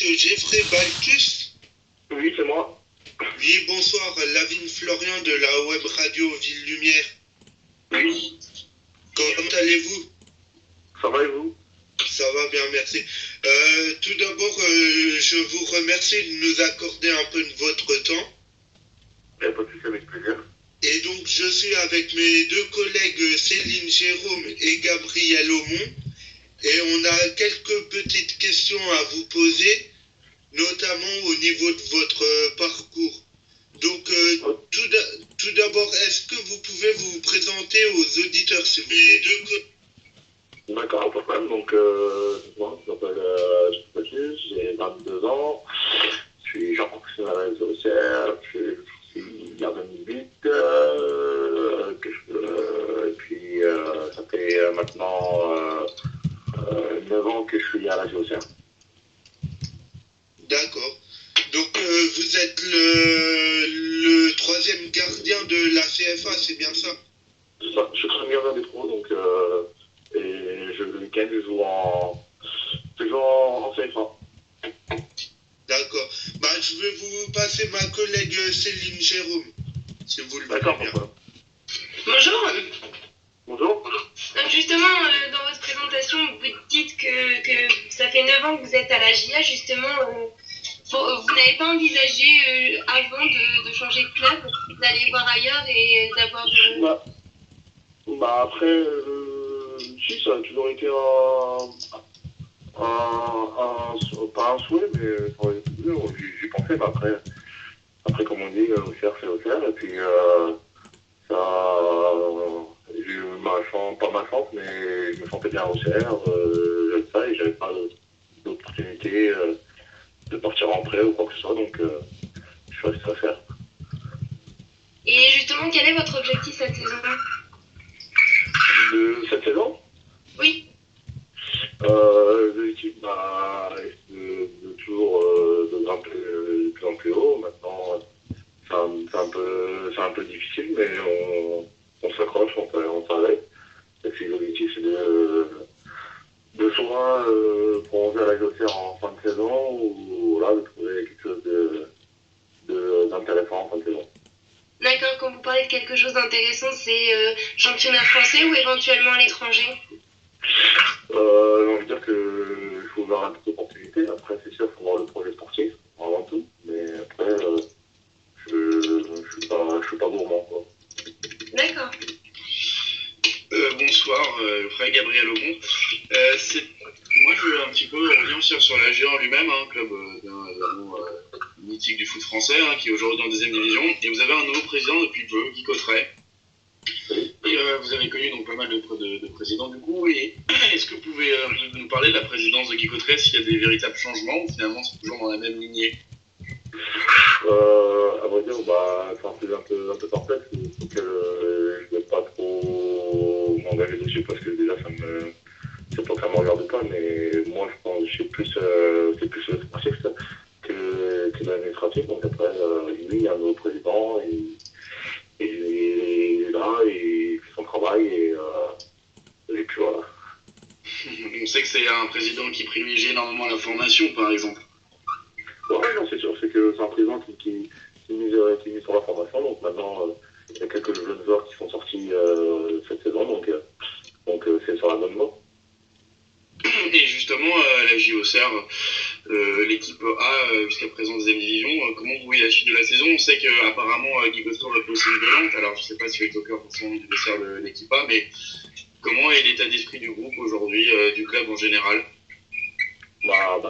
monsieur Geoffrey Baltus? Oui, c'est moi. Oui, bonsoir, Lavigne Florian de la web radio Ville Lumière. Oui. Comment allez-vous? Ça va et vous? Ça va bien, merci. Tout d'abord, je vous remercie de nous accorder un peu de votre temps. Pas de souci, avec plaisir. Et donc, je suis avec mes deux collègues Céline Jérôme et Gabriel Aumont. Et on a quelques petites questions à vous poser, notamment au niveau de votre parcours. Donc, tout d'abord, est-ce que vous pouvez vous présenter aux auditeurs, s'il vous plaît? D'accord, pas de problème. Donc, moi, je m'appelle Geoffrey, j'ai 22 ans. Je suis genre professionnel à la SOCR, je suis gardien de but, et puis ça fait maintenant 9 ans que je suis à la GOCR. D'accord. Donc, vous êtes le troisième gardien de la CFA, c'est bien ça? C'est ça, je suis très gardien des pros, donc, et le week-end, je joue en CFA. D'accord. Bah, je vais vous passer ma collègue Céline Jérôme, si vous le voulez bien. D'accord. Bonjour. Bonjour. Donc justement, dans votre présentation, vous dites que ça fait 9 ans que vous êtes à la GIA. Justement, vous n'avez pas envisagé avant de changer de club, d'aller voir ailleurs et d'avoir de... Bah après, si, ça a toujours été pas un souhait, mais j'y pensais, mais après comme on dit, OCR c'est OCR, et puis j'ai eu pas ma chance, mais je me sentais bien à OCR, j'avais ça, et j'avais pas d'opportunité de partir en prêt ou quoi que ce soit, donc je suis resté à faire. Et justement, quel est votre objectif cette saison? De cette saison? Oui. L'objectif, de toujours de grimper de plus en plus haut. Maintenant, c'est un peu difficile, mais on s'accroche, on travaille. Et puis l'objectif, c'est de soit prolonger à la GOCR en fin de saison, ou voilà, de trouver quelque chose d'intéressant en fin de saison. D'accord, quand vous parlez de quelque chose d'intéressant, c'est championnat français ou éventuellement à l'étranger? J'ai envie de dire qu'il faut ouvrir un peu d'opportunités. Après, c'est sûr, il faut voir le projet sportif, avant tout. Mais après, je suis pas gourmand, quoi. D'accord. Bonsoir, frère Gabriel Aumont. Moi, je veux un petit peu revenir sur la Géant lui-même, un club mythique du foot français, qui est aujourd'hui en deuxième division. Et vous avez un nouveau président depuis peu, Guy Cotteret. Et vous avez connu donc pas mal de présidents du coup. Et est-ce que vous pouvez nous parler de la présidence de Guy Cotteret, s'il y a des véritables changements ou finalement c'est toujours dans la même lignée? À vrai dire, c'est un peu complexe. Donc, je ne vais pas trop m'engager dessus parce que déjà, c'est pas que ça me regarde pas, mais moi, je pense que c'est plus le sportif que l'administratif. Donc après, lui, il y a un nouveau président et il est là, il fait son travail et puis voilà. On sait que c'est un président qui privilégie énormément la formation, par exemple. Ouais, non, c'est sûr, c'est que c'est un président qui mise sur la formation. Donc maintenant, il y a quelques jeunes joueurs qui sont sortis cette saison, donc c'est sur la bonne voie. Et justement, la JOCR, l'équipe A jusqu'à présent deuxième division, comment vous voyez la suite de la saison? On sait qu'apparemment Guy Cotteret va pousser une violente, alors je ne sais pas si il est au cœur forcément du vestiaire de l'équipe A, mais comment est l'état d'esprit du groupe aujourd'hui, du club en général?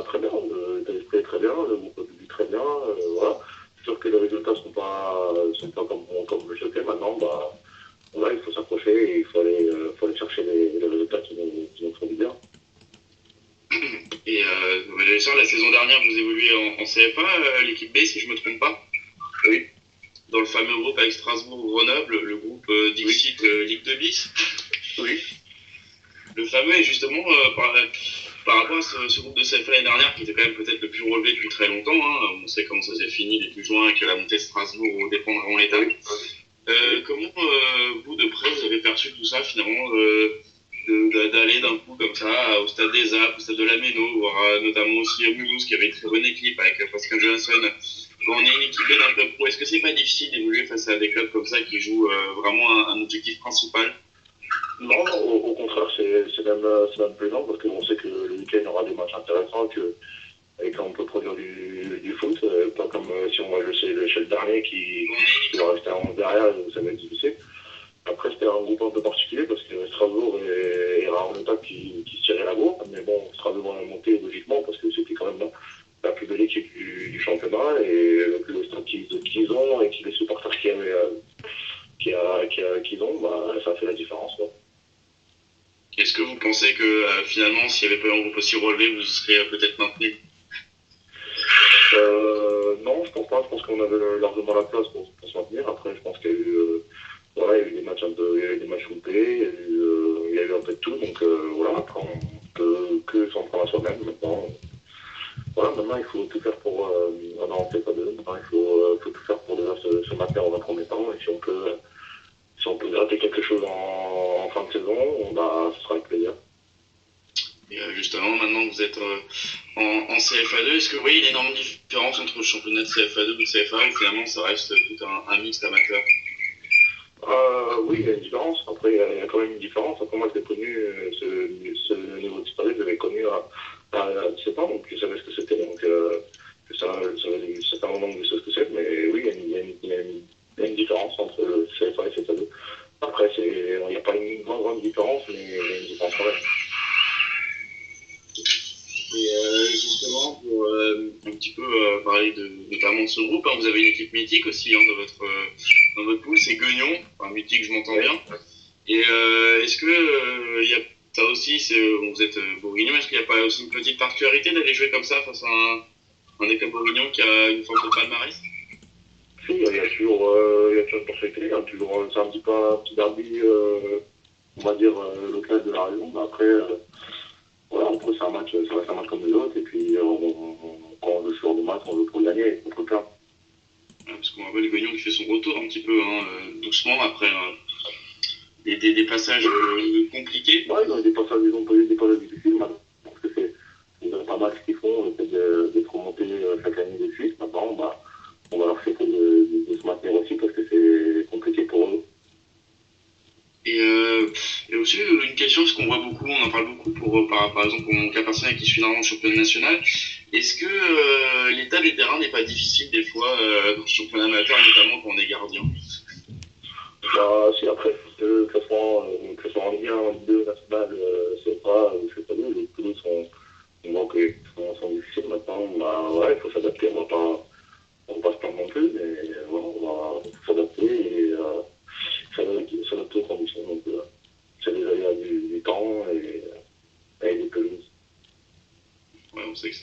Très bien, l'état d'esprit est très bien, le groupe vit très bien, voilà. C'est sûr que les résultats sont pas comme je le souhaitais. Maintenant, voilà, il faut s'approcher et il faut aller chercher les résultats qui nous font du bien. Et la saison dernière, vous évoluez en CFA, l'équipe B, si je ne me trompe pas. Oui. Dans le fameux groupe avec Strasbourg-Grenoble, le groupe Dixit Ligue 2 bis. Oui. Le fameux, et justement, par rapport à ce groupe de CFA l'année dernière, qui était quand même peut-être le plus relevé depuis très longtemps, on sait comment ça s'est fini début juin avec la montée de Strasbourg au dépend de l'état. Comment, vous, de près, vous avez perçu tout ça, finalement, d'aller d'un d'un coup comme ça au stade des Alpes, au stade de la Méno, voire notamment aussi à Mulhouse qui avait une très bonne équipe avec Pascal Johansson. Quand on est une équipe d'un club pro, est-ce que c'est pas difficile d'évoluer face à des clubs comme ça qui jouent vraiment un objectif principal? Non, au contraire, c'est même plaisant parce qu'on sait que le week-end il y aura des matchs intéressants et qu'on peut produire du foot, pas comme si on va chez le dernier qui va rester à 11 derrière, ça va être difficile. Après, c'était un groupe un peu particulier parce qu'il y avait Strasbourg et Raoneta qui se tiraient la bourre. Mais bon, Strasbourg a monté logiquement parce que c'était quand même la plus belle équipe du championnat et avec le stade qu'ils ont et les supporters qu'ils ont, bah, ça fait la différence, quoi. Est-ce que vous pensez que finalement, s'il n'y avait pas eu un groupe aussi relevé, vous seriez peut-être maintenu? Non, je pense pas. Je pense qu'on avait largement la place pour se maintenir. Après, je pense qu'il y a eu, voilà, il y a eu des matchs il y a eu des matchs loupés, il y a eu un peu de tout. Donc voilà, après, on peut que s'en prendre à soi-même. Maintenant, il faut tout faire pour. On en fait pas deux. Maintenant, il faut tout faire pour déjà se maintenir dans un premier temps. Et si on peut gratter quelque chose en fin de saison, bah, ce sera avec plaisir. Et justement, maintenant que vous êtes en CFA2, est-ce que vous voyez une énorme différence entre le championnat de CFA2 ou de CFA ou finalement ça reste tout un mixte amateur? Oui, il y a une différence. Après, il y a quand même une différence. Après, moi, je l'ai connu, ce niveau de CFA2, je l'avais connu à 17 ans, donc je savais ce que c'était. Donc, ça fait un moment que je sais ce que c'est, mais oui, il y a une différence entre le CFA et CFA2. Après, il n'y a pas une grande différence, mais il y a une différence quand même. Et justement, pour un petit peu parler notamment de ce groupe, hein, vous avez une équipe mythique aussi dans votre poule, c'est Guignon, enfin mythique, je m'entends bien. Et est-ce que il y a ça aussi, vous êtes bourguignon, est-ce qu'il n'y a pas aussi une petite particularité d'aller jouer comme ça face à un des clubs bourguignons qui a une forme de palmarès? Si, il y a toujours une personnalité, c'est un petit derby, on va dire, local de la région. Mais après, voilà, après ça reste un match comme les autres, et puis quand on veut sur le match, on veut pour gagner, contre le cas. Parce qu'on rappelle Guignon qui fait son retour un petit peu, doucement, après des passages compliqués. Ouais, ils ont eu des passages difficiles, maintenant, parce que c'est pas mal ce qu'ils font, le fait d'être remontés chaque année de suite. Maintenant, bah, on va leur faire de se maintenir aussi, parce que c'est compliqué pour eux. Et aussi une question, parce qu'on voit beaucoup, on en parle beaucoup par exemple pour mon cas personnel qui suit normalement le championnat national. Est-ce que l'état des terrains n'est pas difficile des fois dans le championnat amateur, notamment quand on est gardien? Bah, si après, que ce soit en Ligue 1, en Ligue 2, nationale, c'est pas deux, les pelouses sont difficiles maintenant. Bah, ouais, il faut s'adapter, on va pas se plaindre non plus, mais voilà, on va s'adapter et s'adapter aux conditions. Donc, c'est des aléas du temps et des pelouses. Ouais, on sait que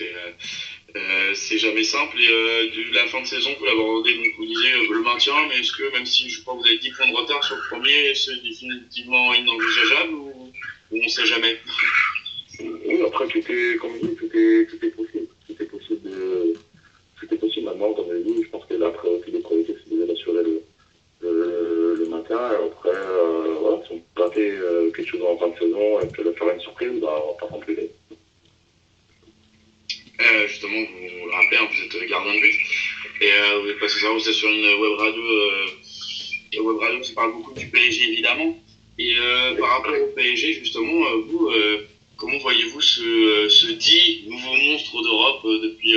c'est jamais simple. Et de la fin de saison, vous l'avez abordé, donc vous disiez le maintien, mais est-ce que même si je crois que vous avez 10 points de retard sur le premier, c'est définitivement inenvisageable ou on ne sait jamais? Oui, après, tout est possible. Tout est possible maintenant, comme je dit, je pense que la priorité des priorités, c'est déjà d'assurer le maintien. Et après, voilà, si on peut rater quelque chose en fin de saison et puis de faire une surprise, bah, on va pas s'en priver. Justement, vous le rappelez, hein, vous êtes gardien de but. Et vous êtes passé ça, vous êtes sur une web radio qui parle beaucoup du PSG évidemment. Et par rapport au PSG, justement, vous, comment voyez-vous ce dit nouveau monstre d'Europe depuis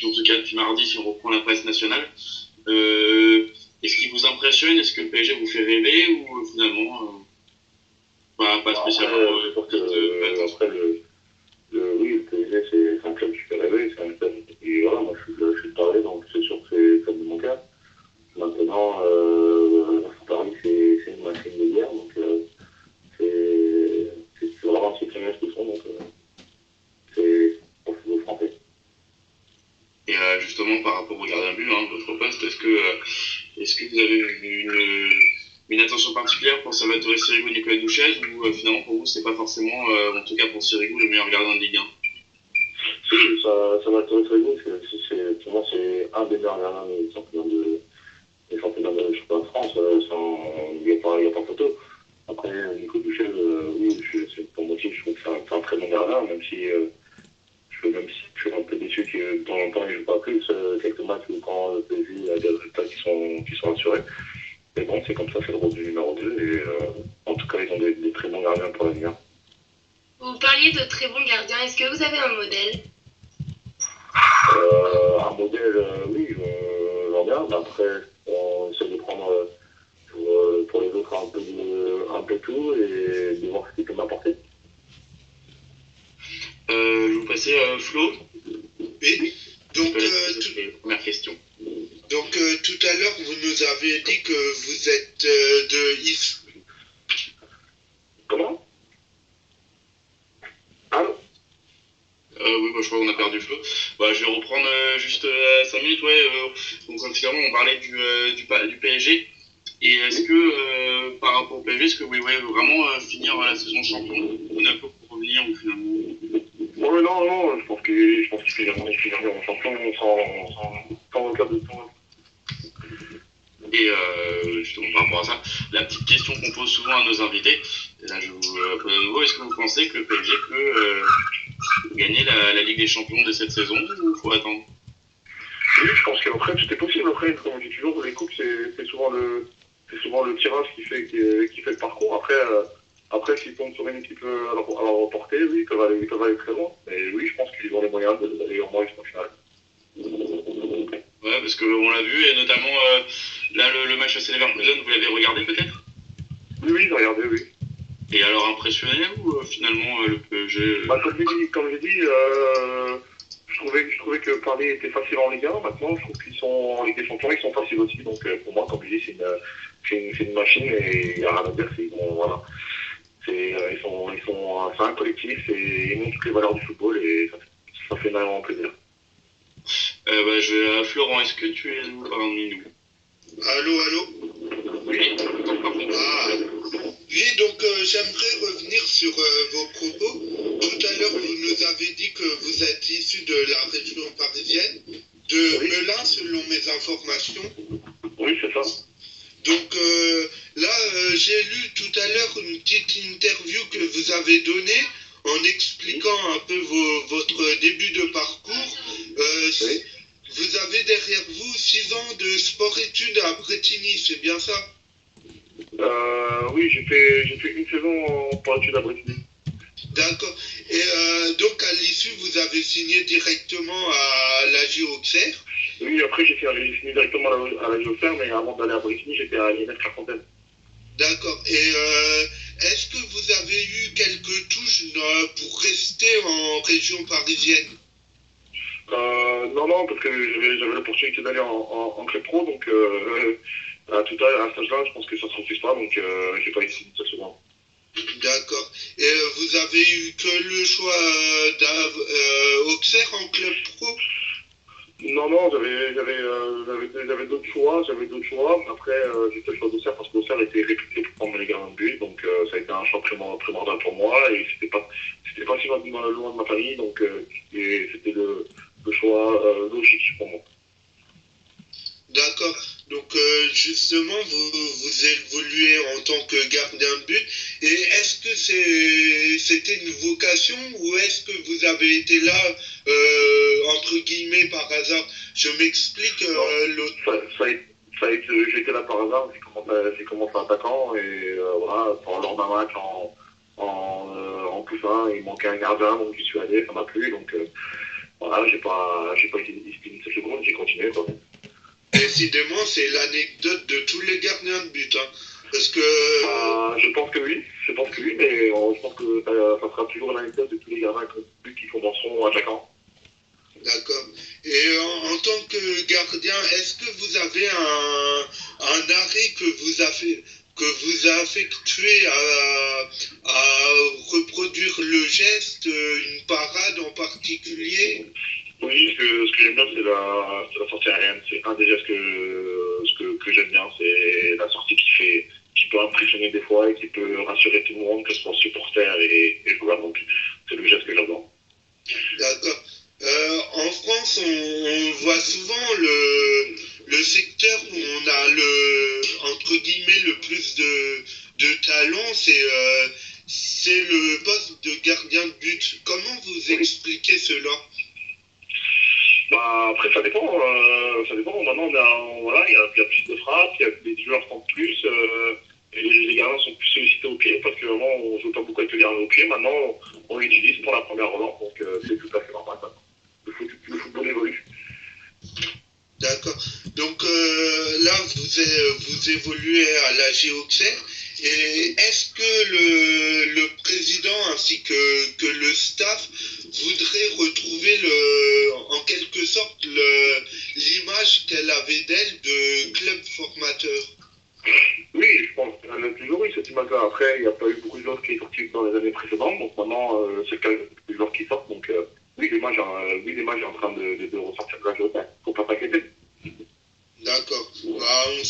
en tout cas depuis mardi, si on reprend la presse nationale? Est-ce qu'il vous impressionne? Est-ce que le PSG vous fait rêver ou finalement pas spécialement? Après, oui, le PSG, c'est un club qui fait rêver, c'est un club qui, voilà, moi je suis de Paris, donc c'est sûr que c'est comme de mon cas. Maintenant, Paris, c'est une machine de guerre, donc c'est vraiment si très bien ce qu'ils font, donc c'est pour le football français. Et justement, par rapport au gardien de but, votre poste, est-ce que vous avez une attention particulière pour Salvatore Sirigu et Nicolas Douchez, ou finalement pour vous, c'est pas forcément, en tout cas pour Sirigu, le meilleur gardien de Ligue 1? Si, Salvatore Sirigu, pour moi, c'est un des meilleurs gardiens des championnats de France, il n'y a pas photo. Après, Nico Douchez, oui, pour moi aussi, je si je suis un peu déçu que de temps en temps, ils ne jouent pas plus quelques matchs ou quand le PSG a des résultats qui sont assurés. Mais bon, c'est comme ça, c'est le rôle du numéro 2. Et en tout cas, ils ont des très bons gardiens pour l'avenir. Vous parliez de très bons gardiens. Est-ce que vous avez un modèle? Un modèle, oui, j'en ai un. Mais après, on essaie de prendre pour les autres un peu tout et de voir ce qu'ils peuvent m'apporter. Je vais vous passer Flo. Oui. Donc, première question. Donc tout à l'heure, vous nous avez dit que vous êtes de Istres. Comment? Allô? Oui, je crois qu'on a perdu Flo. Je vais reprendre juste 5 minutes. Donc finalement, on parlait du PSG. Et est-ce que, par rapport au PSG, est-ce que vous voulez vraiment finir la saison champion ou un peu pour revenir ou finalement? Ouais, non, je pense qu'ils finiront champion sans aucun doute. Et justement par rapport à ça, la petite question qu'on pose souvent à nos invités, et là je vous pose à nouveau, est-ce que vous pensez que le PSG peut gagner la Ligue des Champions de cette saison ou faut attendre? Oui, je pense qu'après tout est possible. Après, comme on dit toujours, les coupes c'est souvent le tirage qui fait le parcours. Après s'ils tombent sur une équipe à leur portée, oui, ils peuvent aller très loin. Mais oui, je pense qu'ils ont les moyens d'aller au moins jusqu'au final. Ouais, parce qu'on l'a vu, et notamment là le match à Leverkusen, vous l'avez regardé peut-être? Oui, j'ai regardé, oui. Et alors impressionné ou finalement le PSG Comme j'ai dit, je trouvais que Paris était facile en Ligue 1. Maintenant, je trouve qu'ils sont en Ligue des Champions, ils sont faciles aussi. Donc pour moi, comme je dis, c'est une machine et il n'y a rien à dire. Voilà. C'est un collectif et ils montrent toutes les valeurs du football et ça fait énormément plaisir. Je vais à Florent, est-ce que tu es parmi nous? Allô? Oui. Oui, donc j'aimerais revenir sur vos propos. Tout à l'heure, vous nous avez dit que vous êtes issu de la région parisienne, de Melun, selon mes informations. Oui, c'est ça. Donc là, j'ai lu tout à l'heure une petite interview que vous avez donnée en expliquant un peu votre début de parcours. Oui. Vous avez derrière vous 6 ans de sport-études à Bretigny, c'est bien ça? Oui, j'ai fait une saison pour études à Bretigny. D'accord. Et donc à l'issue, vous avez signé directement à l'AG Auxerre? Oui, après j'ai signé directement à l'AG Auxerre, mais avant d'aller à Bretigny, j'étais à l'INF Clairefontaine. D'accord. Et est-ce que vous avez eu quelques touches pour rester en région parisienne? Non, parce que j'avais l'opportunité d'aller en club pro, donc à cet âge-là, je pense que ça ne se refuse pas, donc j'ai pas essayé ça souvent. D'accord. Et vous avez eu que le choix d'Auxerre en club pro? Non, j'avais d'autres choix. Après, j'ai fait le choix d'Auxerre parce qu'Auxerre était réputé pour prendre les gardiens de but, donc ça a été un choix primordial pour moi et c'était pas si loin de ma famille, donc c'était le choix logique pour moi. D'accord. Donc justement, vous évoluez en tant que gardien de but. Et est-ce que c'était une vocation ou est-ce que vous avez été là, entre guillemets, par hasard? Je m'explique. J'ai été là par hasard. J'ai commencé attaquant et voilà, lors d'un match en poussin, il manquait un gardien, donc j'y suis allé, ça m'a plu. Donc voilà, j'ai pas été une seule seconde, j'ai continué quoi. Décidément, c'est l'anecdote de tous les gardiens de but, hein, parce que... je pense que oui, mais je pense que ça sera toujours l'anecdote de tous les gardiens de but qui commenceront attaquant. D'accord. Et en tant que gardien, est-ce que vous avez un arrêt que vous a affectué à reproduire le geste, une parade en particulier? Oui, ce que j'aime bien, c'est la sortie aérienne. C'est un des gestes que j'aime bien. C'est la sortie qui peut impressionner des fois et qui peut rassurer tout le monde, que ce soit supporter et joueur. Donc, c'est le geste que j'adore. D'accord. En France, on voit souvent le secteur où on a entre guillemets, le plus de talent, c'est le poste de gardien de but. Comment vous expliquez cela? Bah, après, ça dépend. Maintenant, voilà, il y a plus de frappe, les joueurs tentent plus, et les gardiens sont plus sollicités au pied, parce qu'avant, on ne joue pas beaucoup avec le gardien au pied. Maintenant, on l'utilise pour la première relance, donc c'est tout à fait normal. Le football évolue. D'accord. Donc là, vous évoluez à la Auxerre. Et est-ce que le président ainsi que le staff voudrait retrouver en quelque sorte l'image qu'elle avait d'elle de club formateur? Oui, je pense qu'elle a toujours eu cette image-là. Après, il n'y a pas eu beaucoup de joueurs qui sont sortis dans les années précédentes, donc maintenant, c'est quand même des joueurs qui sortent. Donc oui, l'image est en train de ressortir de la Géo. Faut pas s'inquiéter. D'accord. Bah, on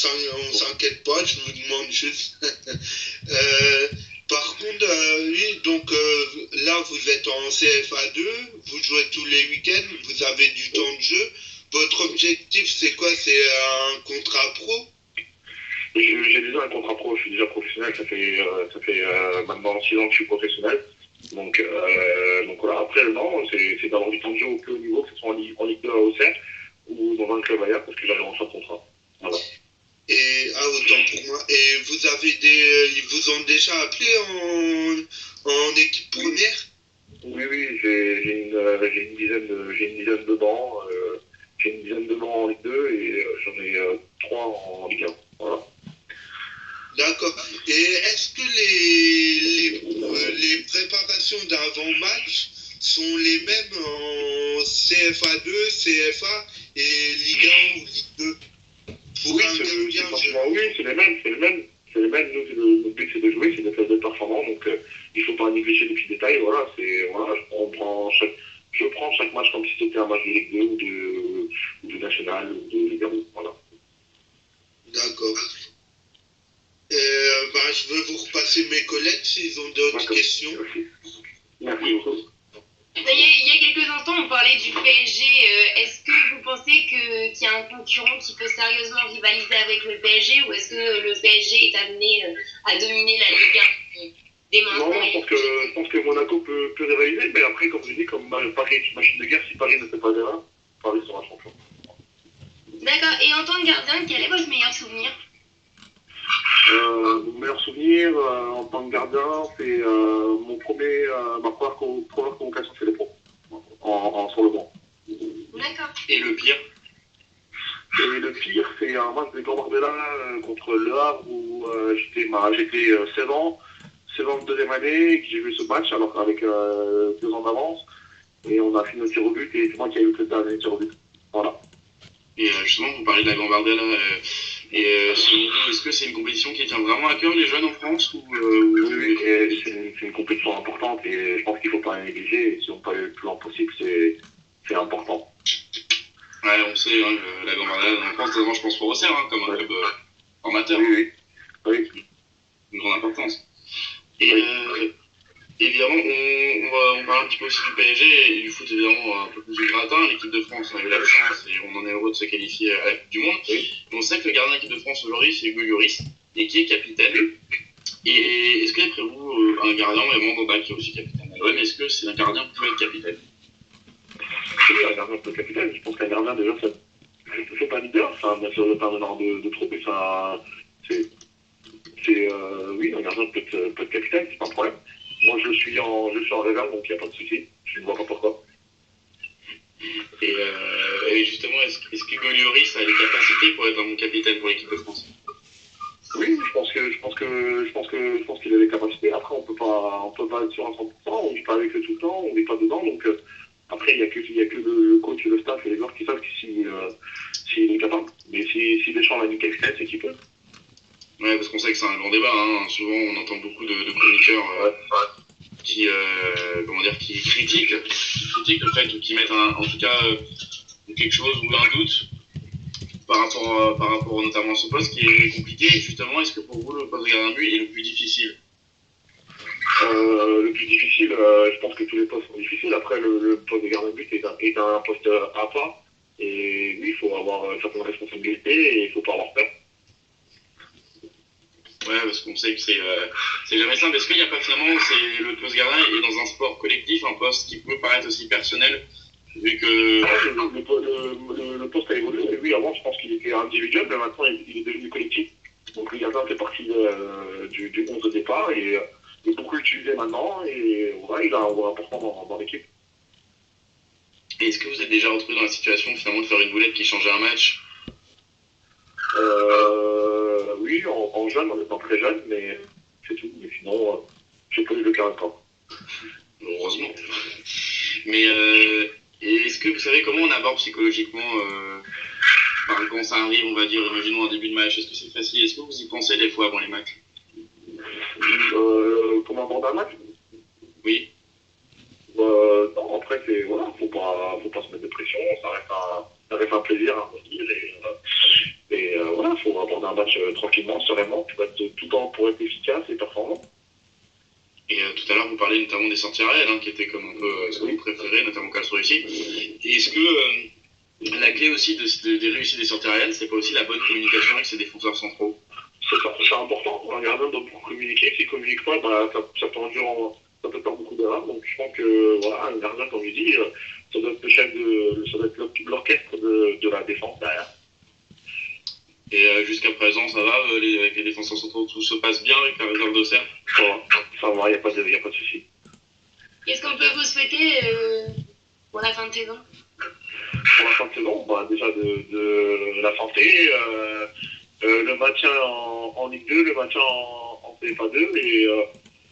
s'inquiète pas, je me demande juste. Par contre, oui, donc là, vous êtes en CFA2, vous jouez tous les week-ends, vous avez du temps de jeu. Votre objectif, c'est quoi? C'est un contrat pro? J'ai déjà un contrat pro, je suis déjà professionnel, ça fait maintenant 6 ans que je suis professionnel. Donc voilà, après, non, c'est d'avoir du temps de jeu au plus haut niveau, que ce soit en Ligue 2 à Auxerre ou dans un club ailleurs, parce que j'avais reçu un contrat. Voilà. Et autant pour moi. Et vous avez ils vous ont déjà appelé en équipe première? Oui, j'ai une dizaine de bancs. J'ai une dizaine de bancs en Ligue 2 et j'en ai 3 en Ligue 1. Voilà. D'accord. Et est-ce que les préparations d'avant-match sont les mêmes en CFA2, CFA et Ligue 1 ou Ligue 2? Oui, c'est les mêmes. Notre but, c'est de jouer, c'est d'être performant. Donc, il ne faut pas négliger les petits détails. Voilà, je prends chaque match comme si c'était un match de Ligue 2 ou de National ou de Ligue 1. Voilà. D'accord. Je veux vous repasser mes collègues s'ils ont d'autres questions. Merci beaucoup. Il y a quelques instants, on parlait du PSG. Est-ce que vous pensez qu'il y a un concurrent qui peut sérieusement rivaliser avec le PSG ou est-ce que le PSG est amené à dominer la Ligue 1 dès maintenant? Non, je pense que Monaco peut rivaliser, mais après, comme je dis, comme Paris est une machine de guerre, si Paris ne fait pas d'erreur, Paris sera champion. D'accord. Et en tant que gardien, quel est votre meilleur souvenir? Mon meilleur souvenir en tant que gardien, c'est ma première convocation chez les pros, sur le banc. D'accord. Et le pire? Et le pire, c'est un match de Gambardella contre Le Havre où j'étais 16 ans de deuxième année, et que j'ai vu ce match alors avec 2 ans d'avance, et on a fini au tir au but, et c'est moi qui ai eu le dernier tir au but. Voilà. Et justement, vous parlez de la Gambardella. Est-ce que c'est une compétition qui tient vraiment à cœur les jeunes en France Oui, c'est une compétition importante et je pense qu'il ne faut pas la négliger. Et si on peut aller le plus loin possible, c'est important. Ouais, on sait, hein, la Gambardella en France, je pense pour Auxerre, comme un club formateur. Oui. Une grande importance. Et évidemment, on parle un petit peu aussi du PSG et du foot, évidemment, un peu plus du gratin. L'équipe de France, on a eu la chance et on en est heureux de se qualifier à la Coupe du Monde. Oui. On sait que le gardien de l'équipe de France aujourd'hui, c'est Hugo Lloris, et qui est capitaine. Et est-ce que, d'après vous, un gardien, et Mandanda qui est aussi capitaine, mais est-ce que c'est un gardien qui peut être capitaine? Oui, un gardien peut être capitaine. Je pense qu'un gardien, déjà, c'est pas leader, bien sûr, pas un meneur de trop, mais oui, un gardien peut être capitaine, c'est pas un problème. Moi, je suis en réserve, donc il n'y a pas de souci. Je ne vois pas pourquoi. Et justement, est-ce que Lloris a les capacités pour être un bon capitaine pour l'équipe de France? Oui, je pense qu'il a les capacités. Après, on peut pas être sûr à 100%. On ne vit pas avec eux tout le temps, on ne vit pas dedans. Donc après, il n'y a que le coach, le staff et les joueurs qui savent s'il est capable. Mais si Deschamps l'a mis capitaine, c'est qu'il peut. Ouais, parce qu'on sait que c'est un grand débat. Hein. Souvent, on entend beaucoup de chroniqueurs qui critiquent le fait ou qui mettent en tout cas quelque chose ou un doute par rapport notamment à ce poste qui est compliqué. Et justement, est-ce que pour vous, le poste de gardien de but est le plus difficile? Le plus difficile, je pense que tous les postes sont difficiles. Après, le poste de gardien de but est un poste à part. Et oui, il faut avoir certaines responsabilités et il ne faut pas avoir peur. Ouais, parce qu'on sait que c'est jamais simple. Est-ce qu'il n'y a pas finalement, c'est le poste gardien est dans un sport collectif, un poste qui peut paraître aussi personnel, vu que... Le poste a évolué. Oui, avant, je pense qu'il était individuel, mais maintenant, il est devenu collectif. Donc, le gardien fait partie du 11 de départ et il est beaucoup utilisé maintenant. Et voilà, il a un rôle important dans l'équipe. Et est-ce que vous êtes déjà retrouvé dans la situation finalement de faire une boulette qui changeait un match? Oui, en jeune, en étant très jeune, mais c'est tout. Mais sinon, j'ai pas eu le cas encore. Heureusement. Mais et est-ce que vous savez comment on aborde psychologiquement quand ça arrive, on va dire, imaginons un début de match, est-ce que c'est facile? Est-ce que vous y pensez des fois avant les matchs? Comment aborder un match? Oui. Non, après, voilà, faut pas se mettre de pression, ça reste un plaisir à dire et voilà, faut aborder un match tranquillement, sereinement, pour être efficace et performant. Et tout à l'heure, vous parlez notamment des sorties aériennes, qui étaient comme un peu ce que vous préférez, notamment Castro ici. Et est-ce que la clé aussi des réussites des sorties aériennes, c'est pas aussi la bonne communication avec ses défenseurs centraux? C'est important, un gardien doit beaucoup communiquer, s'il communique pas, ça peut faire beaucoup d'erreurs, donc je pense que voilà, un gardien, comme je dis, ça doit être ça doit être l'orchestre de la défense derrière. Et jusqu'à présent, ça va, avec les défenseurs centraux, tout se passe bien avec la réserve d'Auxerre? Ça va, il n'y a pas de souci. Qu'est-ce qu'on peut vous souhaiter pour la fin de saison? Pour la fin de saison, déjà de la santé, le maintien en Ligue 2, le maintien en CFA 2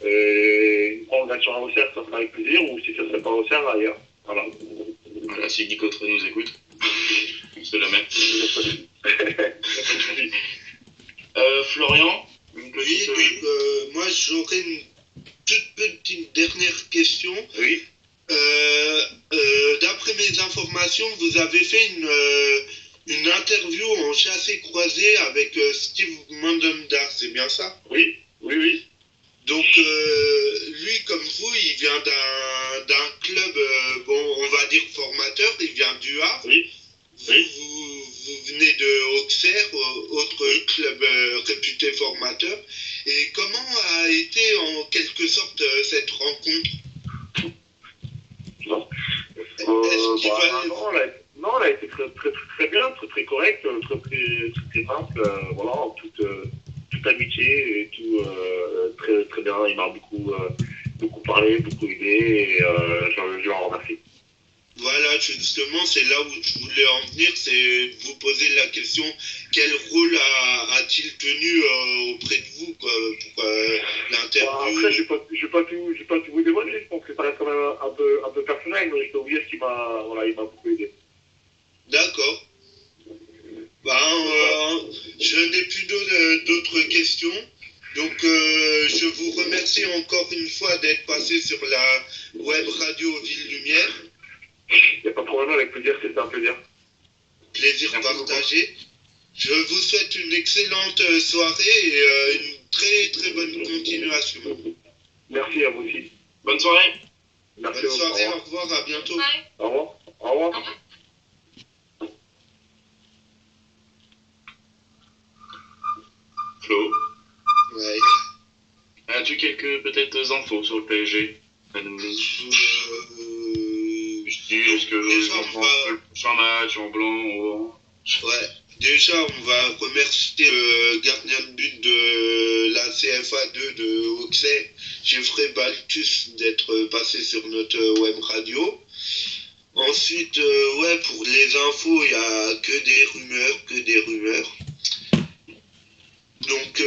et une prolongation à Auxerre, ça sera avec plaisir, ou si ça ne serait pas à Auxerre, ailleurs. Voilà, si Guy Cotteret nous écoute, on se la met. Florian, une petite... Oui, moi j'aurais une toute petite dernière question. Oui. D'après mes informations, vous avez fait une interview en chassé-croisé avec Steve Mandanda, c'est bien ça? Oui. Donc lui, comme vous, il vient d'un club, on va dire formateur, il vient du Havre. Oui. Vous venez de Auxerre, autre club réputé formateur. Et comment a été en quelque sorte cette rencontre? Non. Non, elle a été très bien, très correcte, très simple, voilà, en toute amitié et tout, très bien. Il m'a beaucoup parlé, beaucoup aidé et je l'en remercie. Voilà, justement, c'est là où je voulais en venir, c'est vous poser la question, quel rôle a-t-il tenu auprès de vous quoi, pour l'interview? Après, je vais pas tout vous dévoiler, je pense que ça reste quand même un peu personnel, mais je peux vous dire qu'il m'a beaucoup aidé. D'accord. Je n'ai plus d'autres questions. Donc, je vous remercie encore une fois d'être passé sur la web radio Ville Lumière. Il n'y a pas de problème, avec plaisir, c'était un plaisir. Plaisir partagé. Je vous souhaite une excellente soirée et une très très bonne continuation. Merci à vous aussi. Bonne soirée. Merci. Bonne soirée, au revoir, à bientôt. Ouais. Au revoir. Au revoir. Flo, Ouais. as-tu quelques peut-être infos sur le PSG à nous? Je dis, est-ce que le prochain match en blanc ou... Ouais. Déjà, on va remercier le gardien de but de la CFA 2 de Auxerre, Geoffrey Baltus, d'être passé sur notre web radio. Ensuite, pour les infos, il n'y a que des rumeurs. Donc,